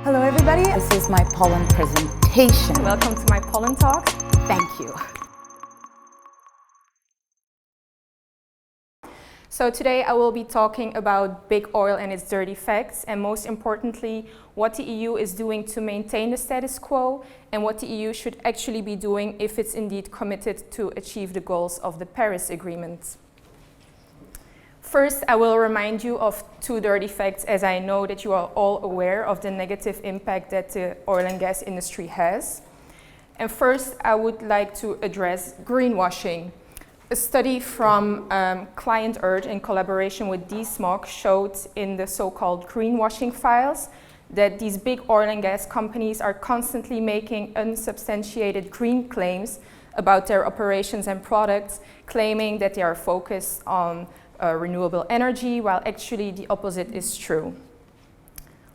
Hello everybody, this is my pollen presentation. Welcome to my pollen talk. Thank you. So today I will be talking about big oil and its dirty facts, and most importantly, what the EU is doing to maintain the status quo and what the EU should actually be doing if it's indeed committed to achieve the goals of the Paris Agreement. First, I will remind you of two dirty facts, as I know that you are all aware of the negative impact that the oil and gas industry has. And first, I would like to address greenwashing. A study from Client Earth in collaboration with DSMOC showed in the so-called greenwashing files that these big oil and gas companies are constantly making unsubstantiated green claims about their operations and products, claiming that they are focused on renewable energy, while actually the opposite is true.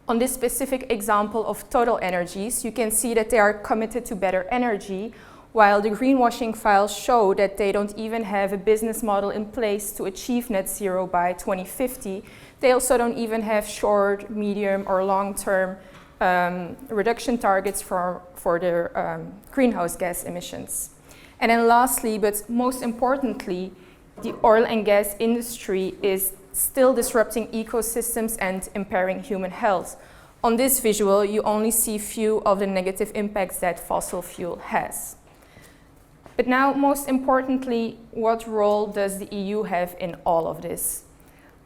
On this specific example of Total Energies, you can see that they are committed to better energy, while the greenwashing files show that they don't even have a business model in place to achieve net zero by 2050. They also don't even have short, medium, or long-term reduction targets for their greenhouse gas emissions. And then lastly, but most importantly, the oil and gas industry is still disrupting ecosystems and impairing human health. On this visual, you only see few of the negative impacts that fossil fuel has. But now, most importantly, what role does the EU have in all of this?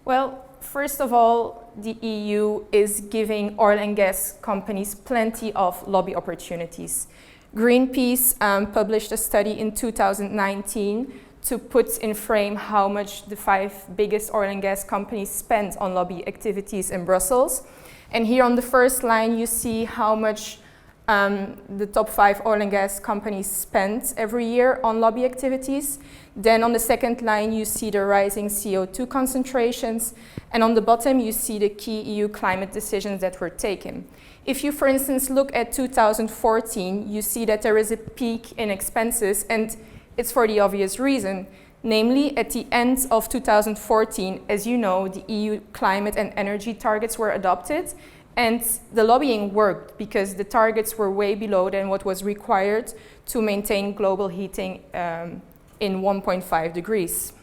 Well, first of all, the EU is giving oil and gas companies plenty of lobby opportunities. Greenpeace published a study in 2019 to put in frame how much the 5 biggest oil and gas companies spend on lobby activities in Brussels. And here on the first line, you see how much the top 5 oil and gas companies spend every year on lobby activities. Then on the second line, you see the rising CO2 concentrations. And on the bottom, you see the key EU climate decisions that were taken. If you, for instance, look at 2014, you see that there is a peak in expenses, and it's for the obvious reason. Namely, at the end of 2014, as you know, the EU climate and energy targets were adopted, and the lobbying worked because the targets were way below than what was required to maintain global heating in 1.5 degrees.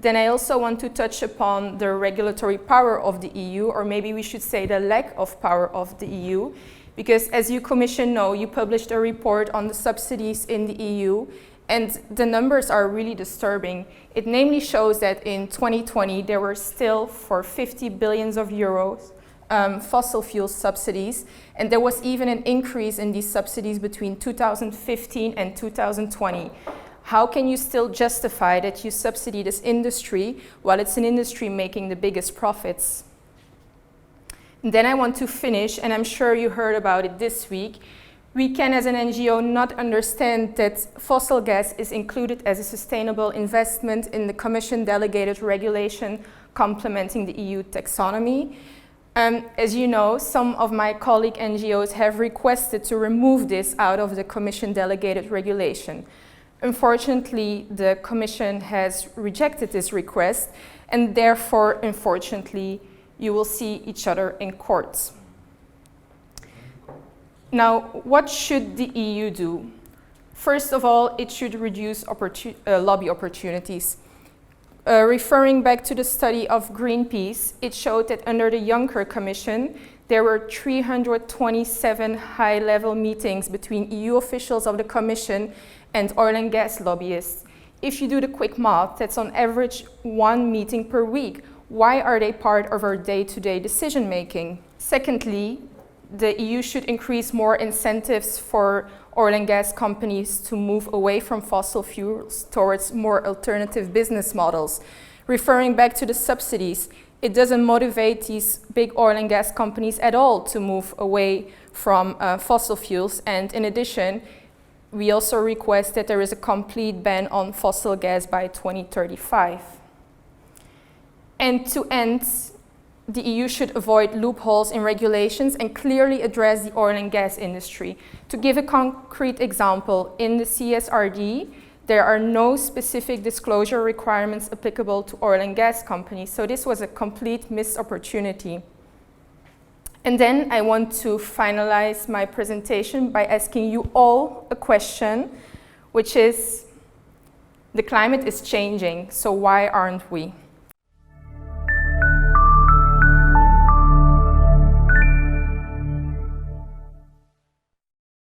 Then I also want to touch upon the regulatory power of the EU, or maybe we should say the lack of power of the EU, because as you Commission know, you published a report on the subsidies in the EU, and the numbers are really disturbing. It namely shows that in 2020, there were still, for 50 billion euros, fossil fuel subsidies, and there was even an increase in these subsidies between 2015 and 2020. How can you still justify that you subsidy this industry while it's an industry making the biggest profits? And then I want to finish, and I'm sure you heard about it this week. We can, as an NGO, not understand that fossil gas is included as a sustainable investment in the Commission delegated regulation complementing the EU taxonomy. As you know, some of my colleague NGOs have requested to remove this out of the Commission delegated regulation. Unfortunately, the Commission has rejected this request, and therefore, unfortunately, you will see each other in court. Now, what should the EU do? First of all, it should reduce lobby opportunities. Referring back to the study of Greenpeace, it showed that under the Juncker Commission, there were 327 high-level meetings between EU officials of the Commission and oil and gas lobbyists. If you do the quick math, that's on average 1 meeting per week. Why are they part of our day-to-day decision-making? Secondly, the EU should increase more incentives for oil and gas companies to move away from fossil fuels towards more alternative business models. Referring back to the subsidies, it doesn't motivate these big oil and gas companies at all to move away from fossil fuels. And in addition, we also request that there is a complete ban on fossil gas by 2035. And to end, the EU should avoid loopholes in regulations and clearly address the oil and gas industry. To give a concrete example, in the CSRD, there are no specific disclosure requirements applicable to oil and gas companies, so this was a complete missed opportunity. And then I want to finalize my presentation by asking you all a question, which is, the climate is changing, so why aren't we?